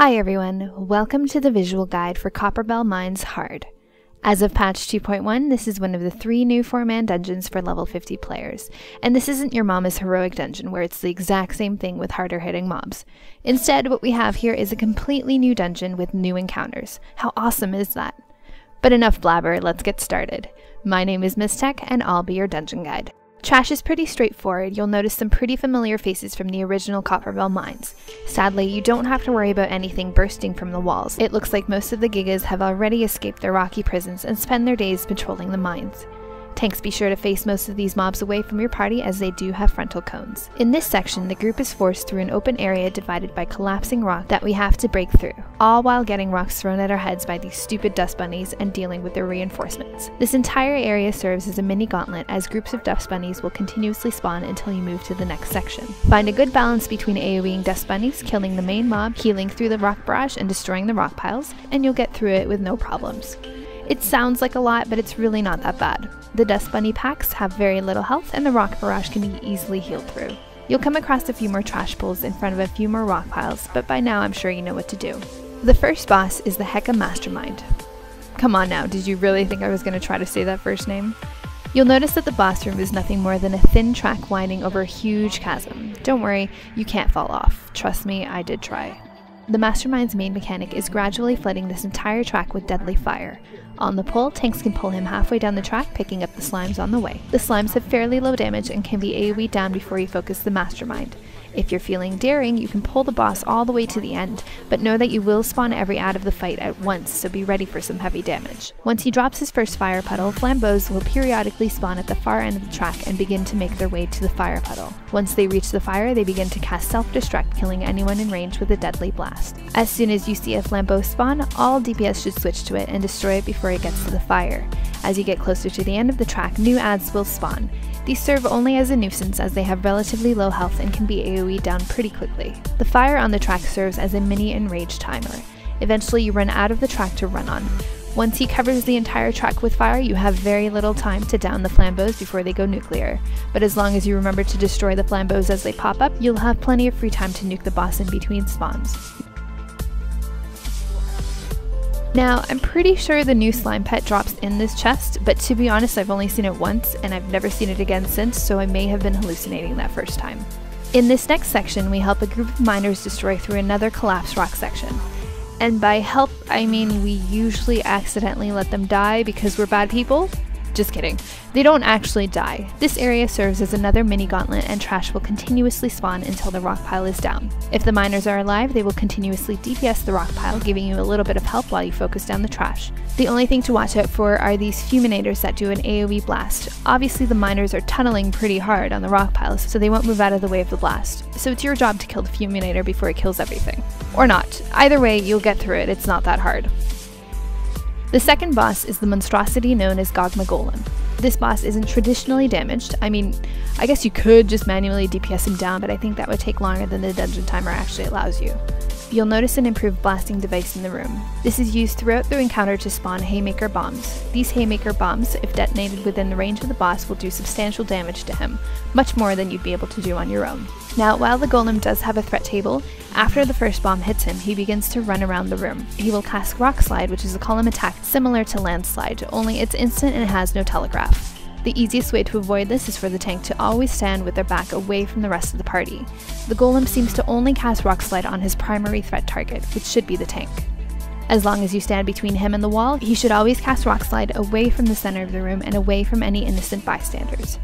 Hi everyone, welcome to the visual guide for Copperbell Mines Hard. As of patch 2.1, this is one of the 3 new 4-man dungeons for level 50 players, and this isn't your mama's heroic dungeon where it's the exact same thing with harder hitting mobs. Instead, what we have here is a completely new dungeon with new encounters. How awesome is that? But enough blabber, let's get started. My name is Miss Tech, and I'll be your dungeon guide. Trash is pretty straightforward. You'll notice some pretty familiar faces from the original Copperbell mines. Sadly, you don't have to worry about anything bursting from the walls. It looks like most of the Gigas have already escaped their rocky prisons and spend their days patrolling the mines. Tanks, be sure to face most of these mobs away from your party as they do have frontal cones. In this section, the group is forced through an open area divided by collapsing rock that we have to break through, all while getting rocks thrown at our heads by these stupid dust bunnies and dealing with their reinforcements. This entire area serves as a mini gauntlet as groups of dust bunnies will continuously spawn until you move to the next section. Find a good balance between AoEing dust bunnies, killing the main mob, healing through the rock barrage, and destroying the rock piles, and you'll get through it with no problems. It sounds like a lot, but it's really not that bad. The dust bunny packs have very little health, and the rock barrage can be easily healed through. You'll come across a few more trash pools in front of a few more rock piles, but by now I'm sure you know what to do. The first boss is the MASTERMIND. Come on now, did you really think I was going to try to say that first name? You'll notice that the boss room is nothing more than a thin track winding over a huge chasm. Don't worry, you can't fall off. Trust me, I did try. The Mastermind's main mechanic is gradually flooding this entire track with deadly fire. On the pull, tanks can pull him halfway down the track, picking up the slimes on the way. The slimes have fairly low damage and can be AoE down before you focus the Mastermind. If you're feeling daring, you can pull the boss all the way to the end, but know that you will spawn every ad of the fight at once, so be ready for some heavy damage. Once he drops his first fire puddle, flambeaux will periodically spawn at the far end of the track and begin to make their way to the fire puddle. Once they reach the fire, they begin to cast self-destruct, killing anyone in range with a deadly blast. As soon as you see a flambeau spawn, all DPS should switch to it and destroy it before it gets to the fire. As you get closer to the end of the track, new ads will spawn. These serve only as a nuisance as they have relatively low health and can be AoE down pretty quickly. The fire on the track serves as a mini enrage timer. Eventually you run out of the track to run on. Once he covers the entire track with fire, you have very little time to down the flambeaux before they go nuclear. But as long as you remember to destroy the flambeaux as they pop up, you'll have plenty of free time to nuke the boss in between spawns. Now, I'm pretty sure the new slime pet drops in this chest, but to be honest, I've only seen it once, and I've never seen it again since, so I may have been hallucinating that first time. In this next section, we help a group of miners destroy through another collapsed rock section. And by help, I mean we usually accidentally let them die because we're bad people? Just kidding. They don't actually die. This area serves as another mini gauntlet and trash will continuously spawn until the rock pile is down. If the miners are alive, they will continuously DPS the rock pile, giving you a little bit of help while you focus down the trash. The only thing to watch out for are these fulminators that do an AoE blast. Obviously the miners are tunneling pretty hard on the rock piles, so they won't move out of the way of the blast. So it's your job to kill the fulminator before it kills everything. Or not. Either way, you'll get through it, it's not that hard. The second boss is the monstrosity known as GOGMAGOLEM. This boss isn't traditionally damaged. I mean, I guess you could just manually DPS him down, but I think that would take longer than the dungeon timer actually allows you. You'll notice an improved blasting device in the room. This is used throughout the encounter to spawn haymaker bombs. These haymaker bombs, if detonated within the range of the boss, will do substantial damage to him, much more than you'd be able to do on your own. Now, while the golem does have a threat table, after the first bomb hits him, he begins to run around the room. He will cast Rock Slide, which is a column attack similar to Landslide, only it's instant and it has no telegraph. The easiest way to avoid this is for the tank to always stand with their back away from the rest of the party. The golem seems to only cast Rock Slide on his primary threat target, which should be the tank. As long as you stand between him and the wall, he should always cast Rock Slide away from the center of the room and away from any innocent bystanders.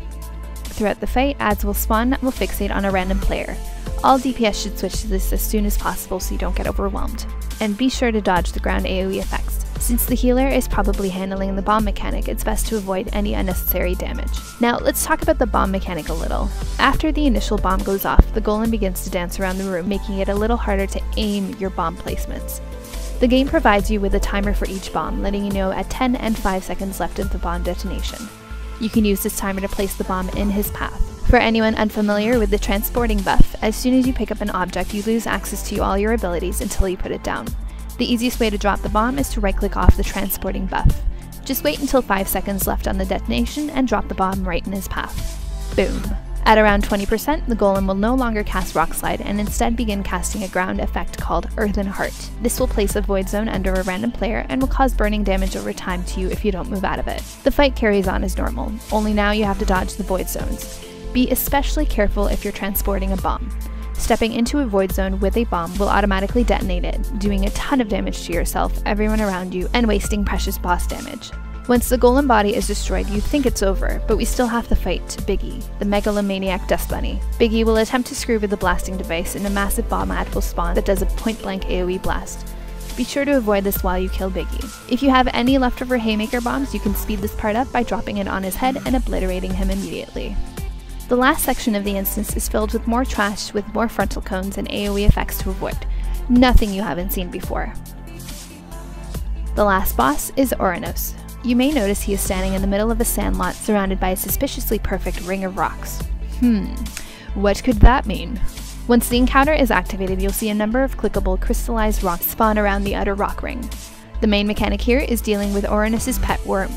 Throughout the fight, ads will spawn that will fixate on a random player. All DPS should switch to this as soon as possible so you don't get overwhelmed. And be sure to dodge the ground AoE effects. Since the healer is probably handling the bomb mechanic, it's best to avoid any unnecessary damage. Now, let's talk about the bomb mechanic a little. After the initial bomb goes off, the golem begins to dance around the room, making it a little harder to aim your bomb placements. The game provides you with a timer for each bomb, letting you know at 10 and 5 seconds left of the bomb detonation. You can use this timer to place the bomb in his path. For anyone unfamiliar with the transporting buff, as soon as you pick up an object, you lose access to all your abilities until you put it down. The easiest way to drop the bomb is to right-click off the transporting buff. Just wait until 5 seconds left on the detonation and drop the bomb right in his path. Boom. At around 20%, the golem will no longer cast Rock Slide and instead begin casting a ground effect called Earthen Heart. This will place a void zone under a random player and will cause burning damage over time to you if you don't move out of it. The fight carries on as normal, only now you have to dodge the void zones. Be especially careful if you're transporting a bomb. Stepping into a void zone with a bomb will automatically detonate it, doing a ton of damage to yourself, everyone around you, and wasting precious boss damage. Once the golem body is destroyed, you think it's over, but we still have to fight Biggie, the megalomaniac dust bunny. Biggie will attempt to screw with the blasting device and a massive bomb ad will spawn that does a point-blank AoE blast. Be sure to avoid this while you kill Biggie. If you have any leftover haymaker bombs, you can speed this part up by dropping it on his head and obliterating him immediately. The last section of the instance is filled with more trash with more frontal cones and AoE effects to avoid. Nothing you haven't seen before. The last boss is OURANOS. You may notice he is standing in the middle of a sandlot surrounded by a suspiciously perfect ring of rocks. What could that mean? Once the encounter is activated, you'll see a number of clickable crystallized rocks spawn around the outer rock ring. The main mechanic here is dealing with OURANOS' pet worm.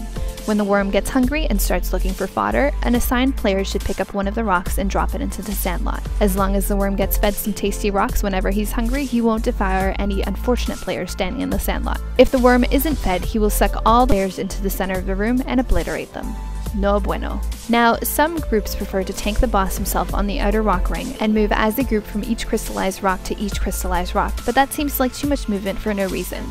When the worm gets hungry and starts looking for fodder, an assigned player should pick up one of the rocks and drop it into the sandlot. As long as the worm gets fed some tasty rocks whenever he's hungry, he won't devour any unfortunate players standing in the sandlot. If the worm isn't fed, he will suck all players into the center of the room and obliterate them. No bueno. Now, some groups prefer to tank the boss himself on the outer rock ring and move as a group from each crystallized rock to each crystallized rock, but that seems like too much movement for no reason.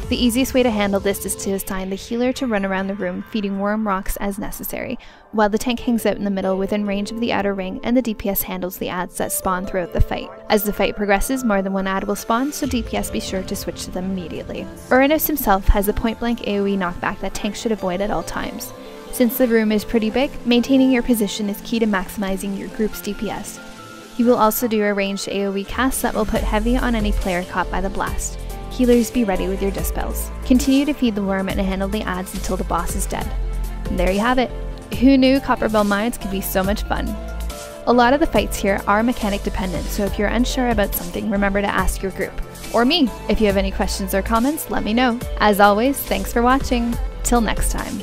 The easiest way to handle this is to assign the healer to run around the room feeding worm rocks as necessary, while the tank hangs out in the middle within range of the outer ring and the DPS handles the ads that spawn throughout the fight. As the fight progresses, more than one ad will spawn, so DPS be sure to switch to them immediately. OURANOS himself has a point-blank AoE knockback that tanks should avoid at all times. Since the room is pretty big, maintaining your position is key to maximizing your group's DPS. He will also do a ranged AoE cast that will put heavy on any player caught by the blast. Healers, be ready with your dispels. Continue to feed the worm and handle the ads until the boss is dead. And there you have it. Who knew Copperbell mines could be so much fun? A lot of the fights here are mechanic dependent, so if you're unsure about something, remember to ask your group. Or me. If you have any questions or comments, let me know. As always, thanks for watching. Till next time.